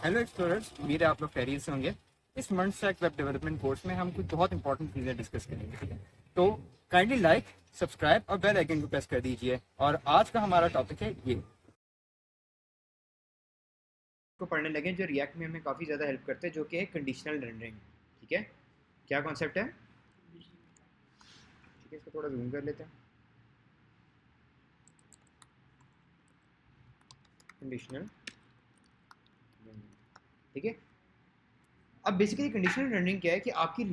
Hello explorers, उम्मीद है आप लोग खैरियत से होंगे। इस month stack web development course में हम कुछ बहुत इंपॉर्टेंट चीज़ें डिस्कस करेंगे, ठीक है। तो काइंडली लाइक, सब्सक्राइब और बेल आइकन को प्रेस कर दीजिए। और आज का हमारा टॉपिक है ये को पढ़ने लगे जो रिएक्ट में हमें काफ़ी ज़्यादा हेल्प करते हैं, जो कि है कंडीशनल रेंडरिंग। ठीक है, क्या कॉन्सेप्ट है? ठीक है, इसको थोड़ा जूम कर लेते हैं। कंडीशनल, ठीक है। अब बेसिकली कंडीशनल रेंडरिंग क्या है कि आपकी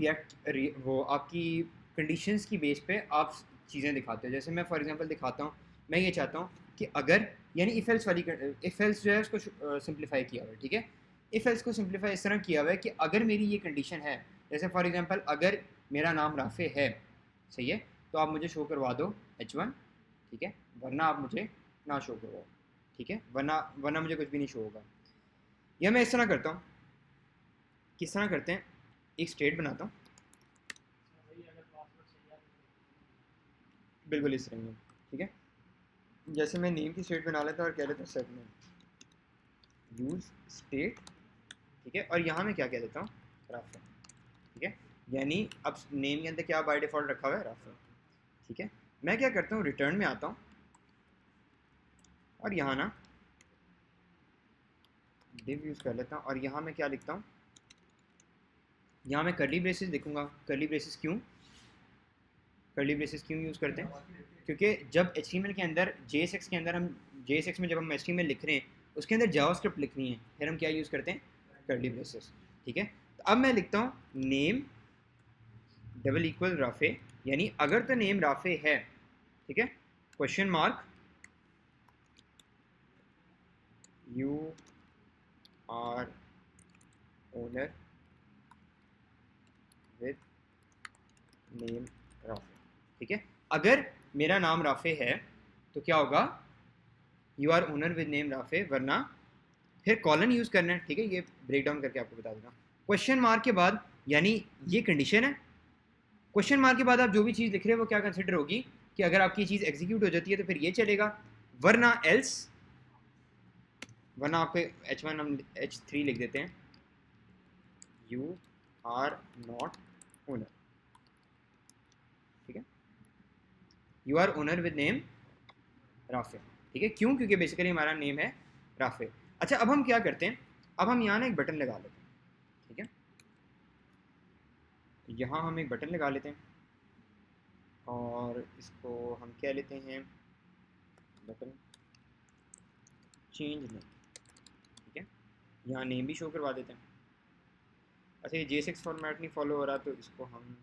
वो आपकी कंडीशंस की बेस पे आप चीज़ें दिखाते हो। जैसे मैं फॉर एग्जांपल दिखाता हूँ, मैं ये चाहता हूँ कि अगर यानी इफ़ एल्स वाली इफ़ एल्स जो है उसको सिंप्लीफाई किया हुआ है, ठीक है। इफ़ एल्स को सिंप्लीफाई इस तरह किया हुआ है कि अगर मेरी ये कंडीशन है, जैसे फॉर एग्जांपल अगर मेरा नाम राफे है, सही है, तो आप मुझे शो करवा दो H1, ठीक है, वरना आप मुझे ना शो करवाओ, ठीक है, वरना वरना मुझे कुछ भी नहीं शो होगा। या मैं इस तरह करता हूँ, किस तरह करते हैं, एक स्टेट बनाता हूँ, बिल्कुल इस तरह में, ठीक है। जैसे मैं नेम की स्टेट बना लेता हूँ और कह लेता हूँ सेट नेम यूज स्टेट, ठीक है, और यहाँ मैं क्या कह देता हूँ, रफ है, ठीक है। यानी अब नेम के अंदर क्या बाय डिफॉल्ट रखा हुआ है, रफ है, ठीक है। मैं क्या करता हूँ, रिटर्न में आता हूँ और यहाँ ना डिव यूज़ कर लेता हूँ और यहाँ मैं क्या लिखता हूँ, यहाँ मैं करली ब्रेसेस लिखूँगा। करली ब्रेसेस क्यों, करली ब्रेसेस क्यों यूज़ करते हैं? क्योंकि जब HTML के अंदर JSX के अंदर हम JSX में जब हम HTML लिख रहे हैं, उसके अंदर जावास्क्रिप्ट लिखनी है, फिर हम क्या यूज़ करते हैं, करली ब्रेसेस, ठीक है। तो अब मैं लिखता हूँ नेम डबल इक्वल राफे, यानी अगर तो नेम राफे है, ठीक है, question mark you are owner with name Rafay, ठीक है। अगर मेरा नाम राफे है तो क्या होगा, you are owner with name Rafay, वरना फिर कॉलन यूज़ करना है, ठीक है। ये ब्रेक डाउन करके आपको बता दूंगा। क्वेश्चन मार्क के बाद यानी ये कंडीशन है, क्वेश्चन मार्क के बाद आप जो भी चीज़ लिख रहे हैं वो क्या कंसिडर होगी कि अगर आपकी चीज़ एग्जीक्यूट हो जाती है तो फिर ये चलेगा, वरना एल्स, वरना आपके H1 हम H3 लिख देते हैं, यू आर नॉट ओनर, ठीक है, you are owner with name Rafay, ठीक है। क्यों? क्योंकि बेसिकली हमारा नेम है राफे। अच्छा, अब हम क्या करते हैं, अब हम यहाँ ना एक बटन लगा लेते हैं, ठीक है। यहाँ हम एक बटन लगा लेते हैं और इसको हम क्या लेते हैं, बटन चेंज नेम, ठीक है। यहाँ नेम भी शो करवा देते हैं। अच्छा, ये JSX फॉर्मेट नहीं फॉलो हो रहा तो इसको हम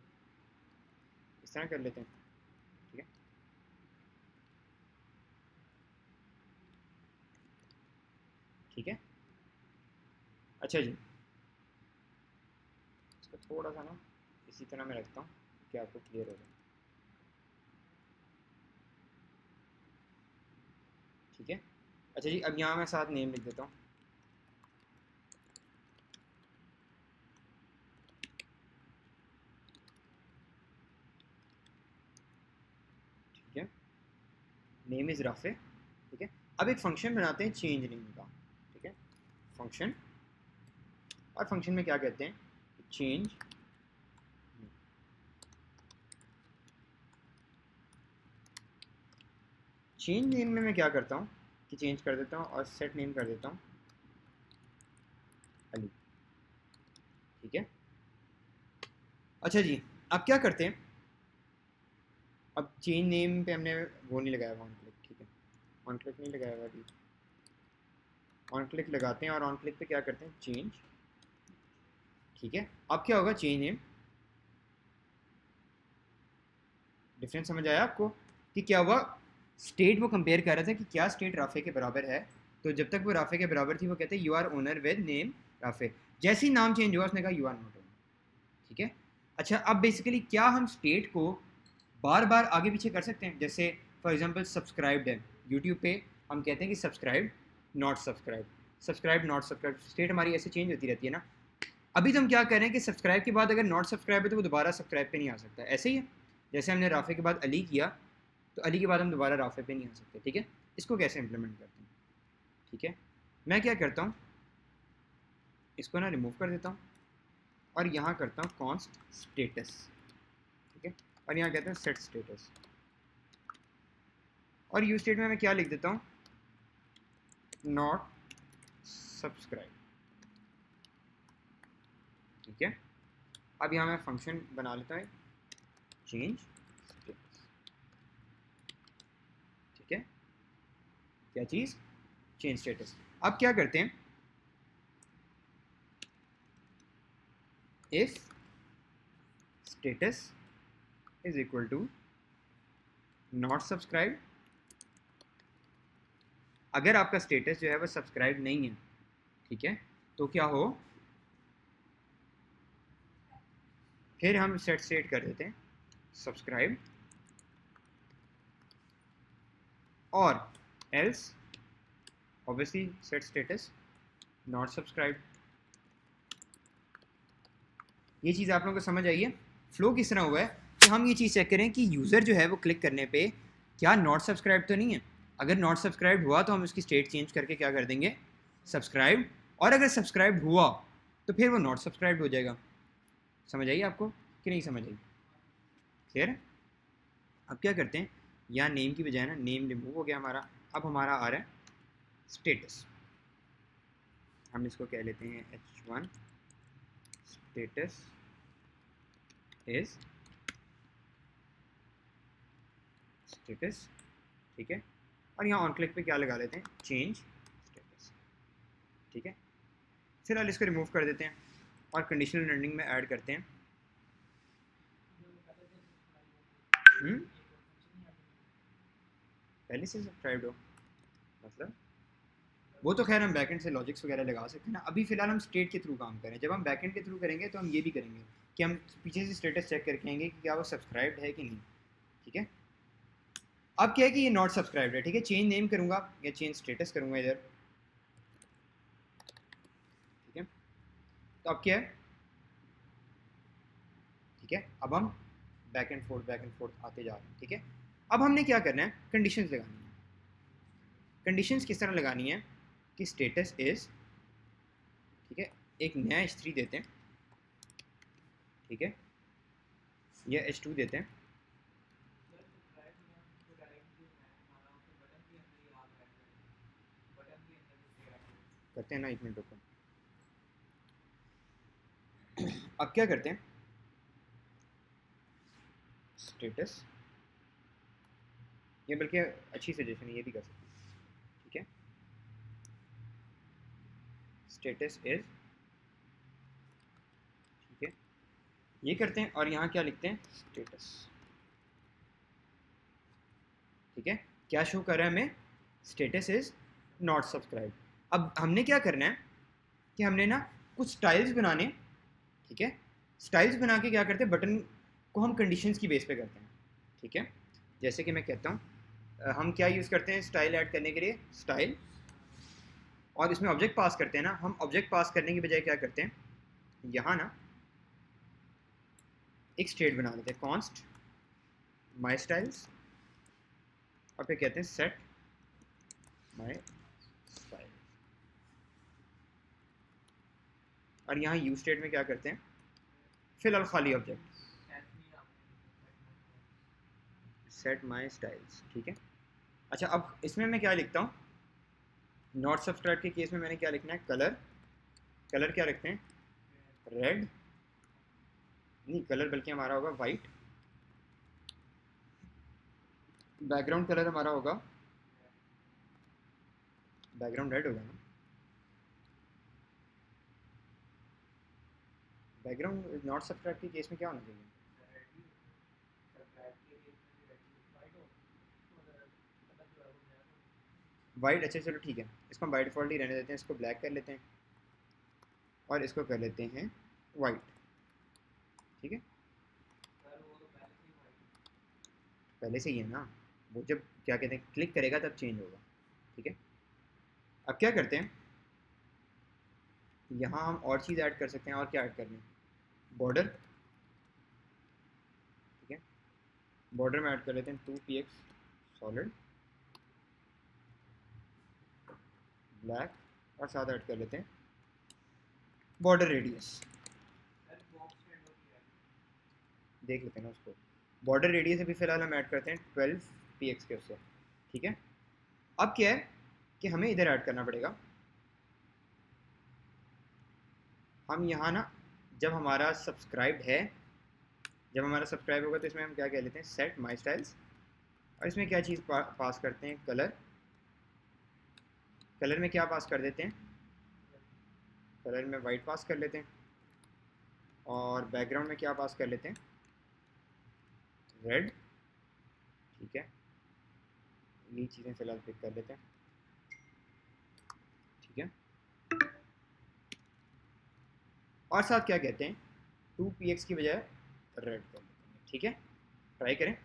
इस तरह कर लेते हैं, ठीक है, ठीक है। अच्छा जी, इसको थोड़ा सा ना इसी तरह मैं रखता हूँ कि आपको क्लियर हो जाए, ठीक है। अच्छा जी, अब यहाँ मैं साथ नेम लिख देता हूँ, ठीक है, नेम इज़ राफे, ठीक है। अब एक फंक्शन बनाते हैं चेंज नेम का, ठीक है, फंक्शन, और फंक्शन में क्या कहते हैं, चेंज, चेंज नेम में मैं क्या करता हूँ कि चेंज कर देता हूँ और सेट नेम कर देता हूँ अली, ठीक है। अच्छा जी, अब क्या करते हैं, अब चेंज नेम पे हमने वो नहीं लगाया, ऑन क्लिक, ठीक है, ऑन क्लिक नहीं लगाया हुआ अभी, ऑन क्लिक लगाते हैं और ऑन क्लिक पे क्या करते हैं, चेंज, ठीक है। अब क्या होगा, चेंज नेम, डिफरेंस समझ आया आपको कि क्या हुआ, स्टेट वो कंपेयर कर रहा था कि क्या स्टेट राफे के बराबर है, तो जब तक वो राफे के बराबर थी वो कहते हैं you are owner with name Rafay, जैसे ही नाम चेंज हुआ उसने कहा यू आर नॉट ओनर, ठीक है। अच्छा, अब बेसिकली क्या हम स्टेट को बार बार आगे पीछे कर सकते हैं, जैसे फॉर एग्जांपल सब्सक्राइब्ड है यूट्यूब पे, हम कहते हैं कि subscribe not subscribe, subscribe not subscribe, state हमारी ऐसे चेंज होती रहती है ना। अभी तो हम क्या कर रहे हैं कि सब्सक्राइब के बाद अगर नॉट सब्सक्राइब है तो वो दोबारा सब्सक्राइब पे नहीं आ सकता, ऐसे ही है। जैसे हमने राफे के बाद अली किया तो अली के बाद हम दोबारा राफे पे नहीं आ सकते, ठीक है। इसको कैसे इंप्लीमेंट करते हैं, ठीक है। मैं क्या करता हूँ, इसको ना रिमूव कर देता हूँ और यहाँ करता हूँ कॉन्स्ट स्टेटस, ठीक है, और यहाँ कहते हैं सेट स्टेटस, और यू स्टेट में मैं क्या लिख देता हूँ, नॉट सब्सक्राइब, ठीक है। अब यहाँ मैं फंक्शन बना लेता हूँ चेंज स्टेटस, ठीक है, क्या चीज़, चेंज स्टेटस। अब क्या करते हैं, if status is equal to not subscribe, अगर आपका स्टेटस जो है वो सब्सक्राइब नहीं है, ठीक है, तो क्या हो, फिर हम सेट स्टेट कर देते हैं सब्सक्राइब, और else obviously set status not subscribe. ये चीज़ आप लोगों को समझ आई है। फ्लो किस तरह हुआ है कि हम ये चीज़ चेक करें कि यूज़र जो है वो क्लिक करने पे क्या नॉट सब्सक्राइब तो नहीं है। अगर नॉट सब्सक्राइब हुआ तो हम उसकी स्टेट चेंज करके क्या कर देंगे, सब्सक्राइब, और अगर सब्सक्राइब हुआ तो फिर वो नॉट सब्सक्राइब हो जाएगा। समझ आई आपको कि नहीं समझ आई, क्लियर। अब क्या करते हैं, यहाँ नेम की बजाय ना नेम रिमूव हो गया हमारा, अब हमारा आ रहा है स्टेटस, हम इसको कह लेते हैं h1 स्टेटस इज स्टेटस, ठीक है, और यहाँ ऑन क्लिक पे क्या लगा लेते हैं, चेंज स्टेटस, ठीक है। फिलहाल इसको रिमूव कर देते हैं और कंडीशनल लर्निंग में ऐड करते हैं। पहले से सब्सक्राइब हो मतलब, वो तो खैर हम बैकएंड से लॉजिक्स वगैरह लगा सकते हैं ना, अभी फिलहाल हम स्टेट के थ्रू काम करें। जब हम बैकएंड के थ्रू करेंगे तो हम ये भी करेंगे कि हम पीछे से स्टेटस चेक करके आएंगे कि क्या वो सब्सक्राइब्ड है कि नहीं, ठीक है। अब क्या है कि ये नॉट सब्सक्राइब्ड है, ठीक है, चेंज नेम करूँगा या चेंज स्टेटस करूँगा इधर, ठीक है। तो अब क्या है, ठीक है, अब हम बैक एंड फोर्थ आते जा रहे हैं, ठीक है। अब हमने क्या करना है, कंडीशंस लगानी है। कंडीशंस किस तरह लगानी है कि स्टेटस इज, ठीक है, एक नया h3 देते हैं, ठीक है, या h2 देते हैं, करते हैं ना, एक मिनट रुको। अब क्या करते हैं, स्टेटस, ये बल्कि अच्छी सजेशन है, ये भी कर सकते हैं, ठीक है, स्टेटस इज, ठीक है, ये करते हैं, और यहाँ क्या लिखते हैं, स्टेटस, ठीक है। क्या शो कर रहा है हमें, स्टेटस इज नॉट सब्सक्राइब। अब हमने क्या करना है कि हमने ना कुछ स्टाइल्स बनाने, ठीक है, स्टाइल्स बना के क्या करते हैं, बटन को हम कंडीशंस की बेस पे करते हैं, ठीक है। जैसे कि मैं कहता हूँ, हम क्या यूज़ करते हैं स्टाइल ऐड करने के लिए, स्टाइल, और इसमें ऑब्जेक्ट पास करते हैं ना, हम ऑब्जेक्ट पास करने की बजाय क्या करते हैं, यहाँ ना एक स्टेट बना लेते हैं, कॉन्स्ट माई स्टाइल्स, और फिर कहते हैं सेट माई स्टाइल, और यहाँ यू स्टेट में क्या करते हैं, फिलहाल खाली ऑब्जेक्ट, सेट माई स्टाइल्स, ठीक है। अच्छा, अब इसमें मैं क्या लिखता हूँ, नॉट सब्सक्राइब के केस में मैंने क्या लिखना है, कलर, कलर क्या रखते हैं, रेड, नहीं कलर बल्कि हमारा होगा वाइट, बैकग्राउंड कलर हमारा होगा, बैकग्राउंड रेड होगा ना, बैकग्राउंड नॉट सब्सक्राइब के केस में क्या होना चाहिए, वाइट। अच्छा चलो ठीक है, इसको हम बाई डिफ़ॉल्ट ही रहने देते हैं, इसको ब्लैक कर लेते हैं और इसको कर लेते हैं वाइट, ठीक है। पहले से ही है ना, वो जब क्या कहते हैं क्लिक करेगा तब चेंज होगा, ठीक है। अब क्या करते हैं, यहाँ हम और चीज़ ऐड कर सकते हैं, और क्या ऐड करना है, बॉर्डर, ठीक है, बॉर्डर में ऐड कर लेते हैं 2px सॉलिड ब्लैक, और साथ ऐड कर लेते हैं बॉर्डर रेडियस देख लेते हैं ना उसको। बॉर्डर रेडियस अभी फ़िलहाल हम ऐड करते हैं 12 px के उससे, ठीक है। अब क्या है कि हमें इधर ऐड करना पड़ेगा। हम यहाँ ना जब हमारा सब्सक्राइब है, जब हमारा सब्सक्राइब होगा तो इसमें हम क्या कह लेते हैं, सेट माई स्टाइल्स, और इसमें क्या चीज़ पास करते हैं, कलर। कलर में क्या पास कर देते हैं, कलर में वाइट पास कर लेते हैं, और बैकग्राउंड में क्या पास कर लेते हैं, रेड, ठीक है। ये चीज़ें फ़िलहाल पिक कर लेते हैं, ठीक है। और साथ क्या कहते हैं, 2px की बजाय रेड कर देते हैं, ठीक है। ट्राई करें।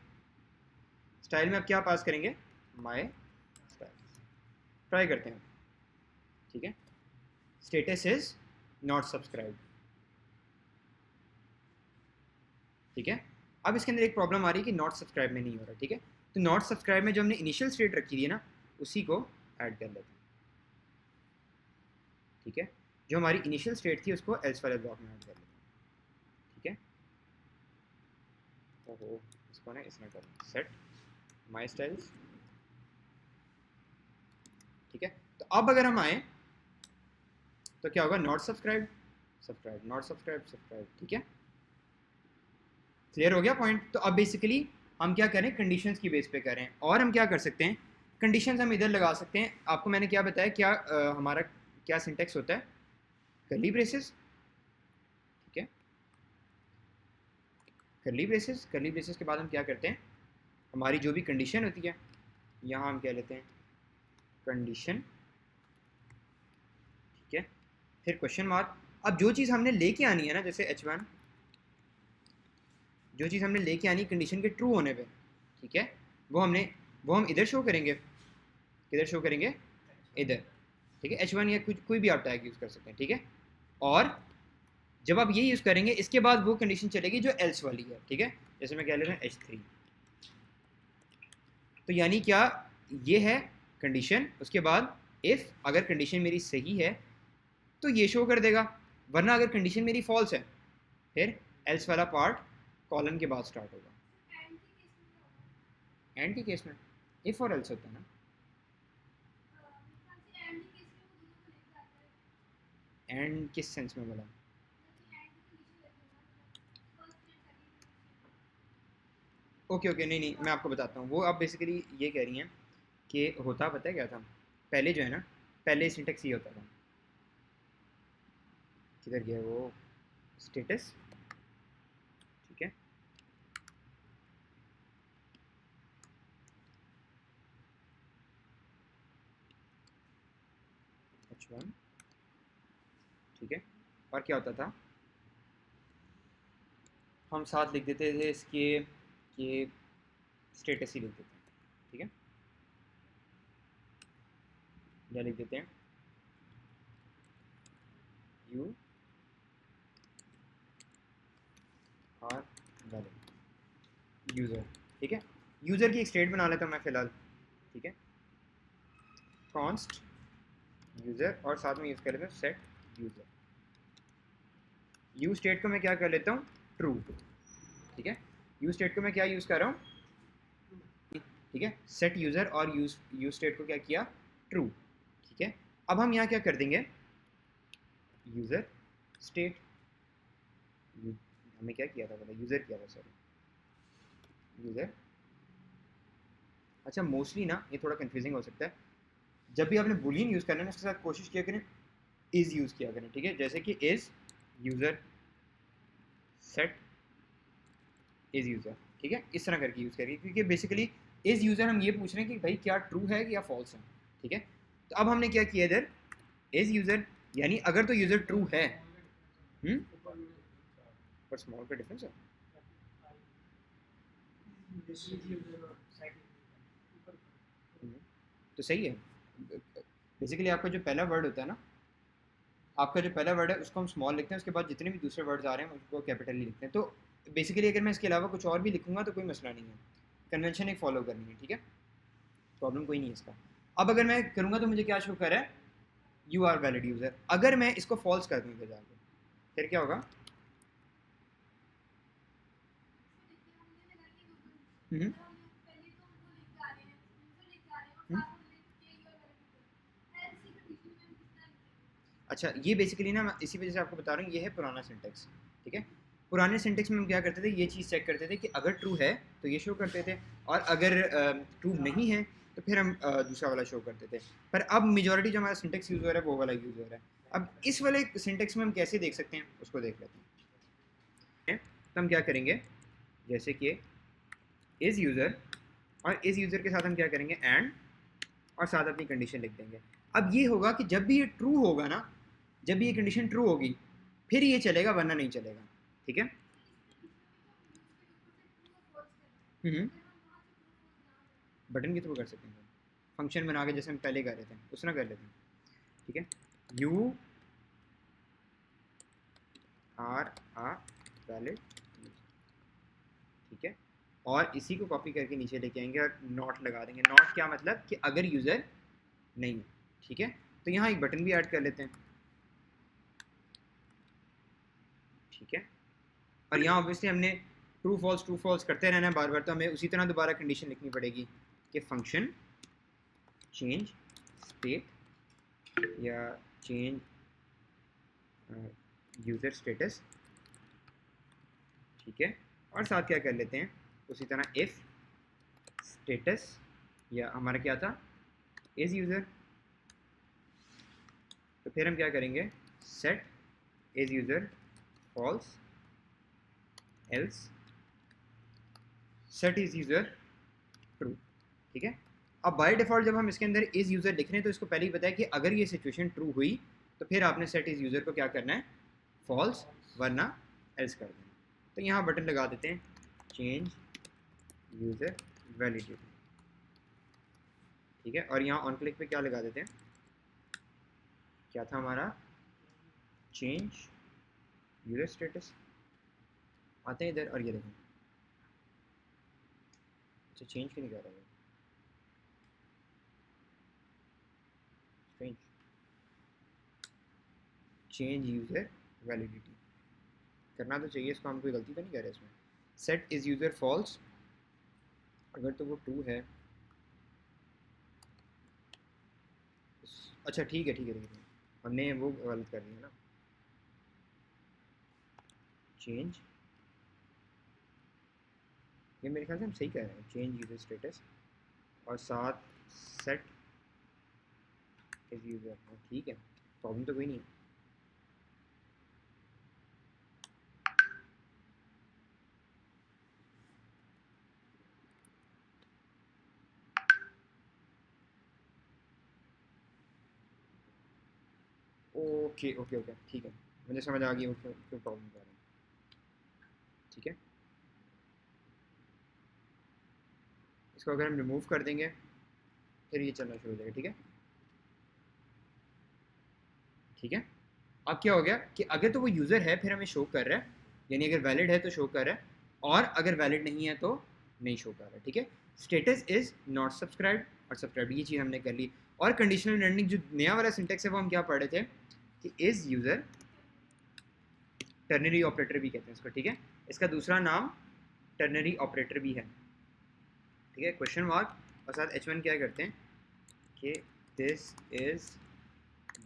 स्टाइल में अब क्या पास करेंगे, माई स्टाइल, ट्राई करते हैं, ठीक है। स्टेटस इज नॉट सब्सक्राइब, ठीक है। अब इसके अंदर एक प्रॉब्लम आ रही है कि नॉट सब्सक्राइब में नहीं हो रहा, ठीक है। तो नॉट सब्सक्राइब में जो हमने इनिशियल स्टेट रखी थी ना, उसी को ऐड कर लेते हैं, ठीक है। जो हमारी इनिशियल स्टेट थी उसको एल्स वाले ब्लॉक में ऐड कर लेते हैं, ठीक है। तो इसको ना इसमें करें सेट माई स्टाइल्स, ठीक है। तो अब अगर हम आए तो क्या होगा, not subscribe, subscribe, not subscribe, subscribe, ठीक है। क्लियर हो गया पॉइंट। तो अब बेसिकली हम क्या करें, कंडीशंस की बेस पे करें, और हम क्या कर सकते हैं, कंडीशंस हम इधर लगा सकते हैं। आपको मैंने क्या बताया, क्या हमारा क्या सिंटेक्स होता है, कर्ली ब्रेसेस, ठीक है। कर्ली ब्रेसेस, कर्ली ब्रेसेस के बाद हम क्या करते हैं, हमारी जो भी कंडीशन होती है, यहाँ हम क्या लेते हैं, कंडीशन, ठीक है, फिर क्वेश्चन मार्क। अब जो चीज़ हमने लेके आनी है ना, जैसे h1, जो चीज़ हमने लेके आनी कंडीशन के ट्रू होने पे, ठीक है, वो हम इधर शो करेंगे, किधर शो करेंगे, इधर, ठीक है। h1 या कुछ कोई भी आप टैग यूज़ कर सकते हैं, ठीक है। और जब आप ये यूज़ करेंगे, इसके बाद वो कंडीशन चलेगी जो एल्स वाली है, ठीक है। जैसे मैं कह लेता हूँ h3, तो यानी क्या, ये है कंडीशन, उसके बाद इफ़ अगर कंडीशन मेरी सही है तो ये शो कर देगा, वरना अगर कंडीशन मेरी फॉल्स है फिर एल्स वाला पार्ट कॉलन के बाद स्टार्ट होगा। एंड के केस में इफ और एल्स होता है ना, एंड किस सेंस में बोला, ओके ओके, नहीं नहीं मैं आपको बताता हूँ। वो आप बेसिकली ये कह रही हैं कि होता पता है क्या था, पहले जो है ना, पहले सिंटेक्स ये होता था, किधर गया वो, स्टेटस, ठीक है, h1, ठीक है। और क्या होता था, हम साथ लिख देते थे इसके, ये स्टेटस ही लिख देते हैं, ठीक है। या लिख देते हैं यू आर वैलिड यूज़र, ठीक है। यूज़र की एक स्टेट बना लेता हूँ मैं फ़िलहाल, ठीक है, कॉन्स्ट यूज़र, और साथ में यूज़ कर लेता हूँ सेट यूज़र। यू स्टेट को मैं क्या कर लेता हूँ, ट्रू, ठीक है। यू स्टेट को मैं क्या यूज़ कर रहा हूँ, ठीक है, सेट यूज़र, और यू स्टेट को क्या किया, ट्रू, ठीक है। अब हम यहाँ क्या कर देंगे, यूज़र स्टेट, हमने क्या किया था, पहले यूज़र किया था, सॉरी यूज़र। अच्छा मोस्टली ना ये थोड़ा कंफ्यूजिंग हो सकता है, जब भी आपने बुलियन यूज़ करना है ना, इसके साथ कोशिश किया करें इज़ यूज़ किया करें, ठीक है। जैसे कि is user set is user, ठीक है, इस तरह करके यूज़ करिए, क्योंकि बेसिकली इज़ यूज़र हम ये पूछ रहे हैं कि भाई क्या ट्रू है या फॉल्स है, ठीक है। तो अब हमने क्या किया इधर, इज़ यूज़र, यानी अगर तो यूज़र ट्रू है, पर स्मॉल का डिफरेंस है, तो सही है। बेसिकली आपका जो पहला वर्ड होता है ना, आपका जो पहला वर्ड है उसको हम स्मॉल लिखते हैं, उसके बाद जितने भी दूसरे वर्ड्स आ रहे हैं उसको कैपिटल ही लिखते हैं। तो बेसिकली अगर मैं इसके अलावा कुछ और भी लिखूंगा तो कोई मसला नहीं है, कन्वेंशन एक फॉलो करनी है, ठीक है, प्रॉब्लम कोई नहीं है इसका। अब अगर मैं करूँगा तो मुझे क्या शो कर रहा है, यू आर वैलिड यूज़र। अगर मैं इसको फॉल्स कर दूँ इधर जाके, फिर क्या होगा? हम्म हम्म। अच्छा, ये बेसिकली ना मैं इसी वजह से आपको बता रहा हूँ, ये है पुराना सिंटेक्स। ठीक है, पुराने सिंटेक्स में हम क्या करते थे, ये चीज़ चेक करते थे कि अगर ट्रू है तो ये शो करते थे, और अगर ट्रू नहीं है तो फिर हम दूसरा वाला शो करते थे। पर अब मेजॉरिटी जो हमारा सिंटेक्स यूज़ हो रहा है वो वाला यूज़ हो रहा है। अब इस वाले सिंटेक्स में हम कैसे देख सकते हैं उसको देख लेते हैं। तो हम क्या करेंगे, जैसे कि इज़ यूज़र, और इज़ यूज़र के साथ हम क्या करेंगे, एंड, और साथ अपनी कंडीशन लिख देंगे। अब ये होगा कि जब भी ये ट्रू होगा ना, जब भी ये कंडीशन ट्रू होगी फिर ये चलेगा, वरना नहीं चलेगा। ठीक है। हम्म। बटन के थ्रू कर सकते हैं, फंक्शन बना के जैसे हम पहले कर रहे थे उस तरह कर लेते हैं। ठीक है, यू आर आ वैलिड, ठीक है, और इसी को कॉपी करके नीचे लेके आएंगे और नॉट लगा देंगे। नॉट क्या मतलब कि अगर यूज़र नहीं है। ठीक है, तो यहाँ एक बटन भी ऐड कर लेते हैं। ठीक है, और यहाँ ऑब्वियसली हमने ट्रू फॉल्स करते रहना है बार बार, तो हमें उसी तरह दोबारा कंडीशन लिखनी पड़ेगी कि फंक्शन चेंज स्टेट या चेंज यूज़र स्टेटस। ठीक है, और साथ क्या कर लेते हैं, उसी तरह इफ़ स्टेटस, या हमारा क्या था, इज़ यूज़र, तो फिर हम क्या करेंगे, set is user false, else set is user true. ठीक है, अब बाय डिफ़ॉल्ट जब हम इसके अंदर इज़ यूज़र लिख रहे हैं तो इसको पहले ही पता है कि अगर ये सिचुएशन ट्रू हुई तो फिर आपने सेट इज़ यूज़र को क्या करना है, फॉल्स, वरना एल्स कर देना। तो यहाँ बटन लगा देते हैं, चेंज यूज़र वैलिडिटी। ठीक है, और यहाँ ऑन क्लिक पे क्या लगा देते हैं, क्या था हमारा, चेंज यूज़र स्टेटस। आते हैं इधर और ये देखें, अच्छा चेंज क्यों नहीं कर रहा है, स्ट्रेंज, चेंज यूज़र वैलिडिटी करना तो चाहिए इसको, हम कोई गलती तो नहीं कर रहे इसमें। सेट इज़ यूज़र फॉल्स, अगर तो वो ट्रू है, अच्छा ठीक है ठीक है ठीक है, हमने वो गलत कर दिया ना, चेंज, ये मेरे ख्याल से हम सही कह रहे हैं, चेंज यूज़र स्टेटस और साथ सेट इज़ यूज़र, ठीक है, प्रॉब्लम तो कोई नहीं है। ओके ओके ओके, ठीक है, मुझे समझ आ गई वो क्यों क्यों प्रॉब्लम कर रहा है। ठीक है, इसको अगर हम रिमूव कर देंगे फिर ये चलना शुरू हो जाएगा। ठीक है, ठीक है, अब क्या हो गया कि अगर तो वो यूज़र है फिर हमें शो कर रहा है, यानी अगर वैलिड है तो शो कर रहा है, और अगर वैलिड नहीं है तो नहीं शो कर रहा है। ठीक है, स्टेटस इज़ नॉट सब्सक्राइब और सब्सक्राइब, ये चीज़ हमने कर ली। और कंडीशनल लर्निंग जो नया वाला सिंटेक्स है वो हम क्या पढ़ रहे थे कि इज़ यूज़र, टर्नरी ऑपरेटर भी कहते हैं इसको। ठीक है, इसका दूसरा नाम टर्नरी ऑपरेटर भी है। ठीक है, क्वेश्चन मार्क और साथ H1 क्या करते हैं कि दिस इज़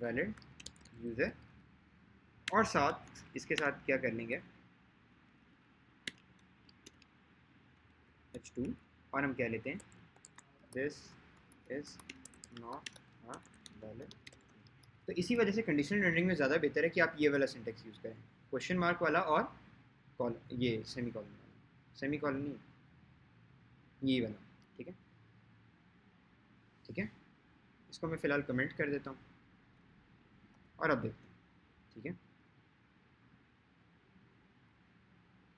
वैलिड यूज़र, और साथ इसके साथ क्या कर लेंगे, H2, और हम क्या लेते हैं, this is not a valid. तो इसी वजह से कंडीशनल लर्निंग में ज़्यादा बेहतर है कि आप ये वाला सिंटेक्स यूज़ करें, क्वेश्चन मार्क वाला और कॉल, ये सेमी कॉलन वाला, सेमी कॉलन नहीं, ये वाला। ठीक है, ठीक है, इसको मैं फ़िलहाल कमेंट कर देता हूँ और अब देखते हैं। ठीक है,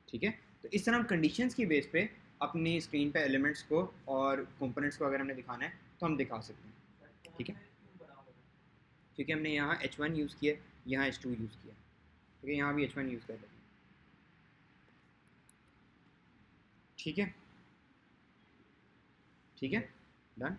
ठीक है, तो इस तरह हम कंडीशंस की बेस पे अपनी स्क्रीन पे एलिमेंट्स को और कंपोनेंट्स को अगर हमने दिखाना है तो हम दिखा सकते हैं। ठीक है, क्योंकि हमने यहाँ H1 यूज़ किया, यहाँ H2 यूज़ किया। ठीक है, यहाँ भी H1 यूज़ कर लेते हैं। ठीक है, ठीक है, डन।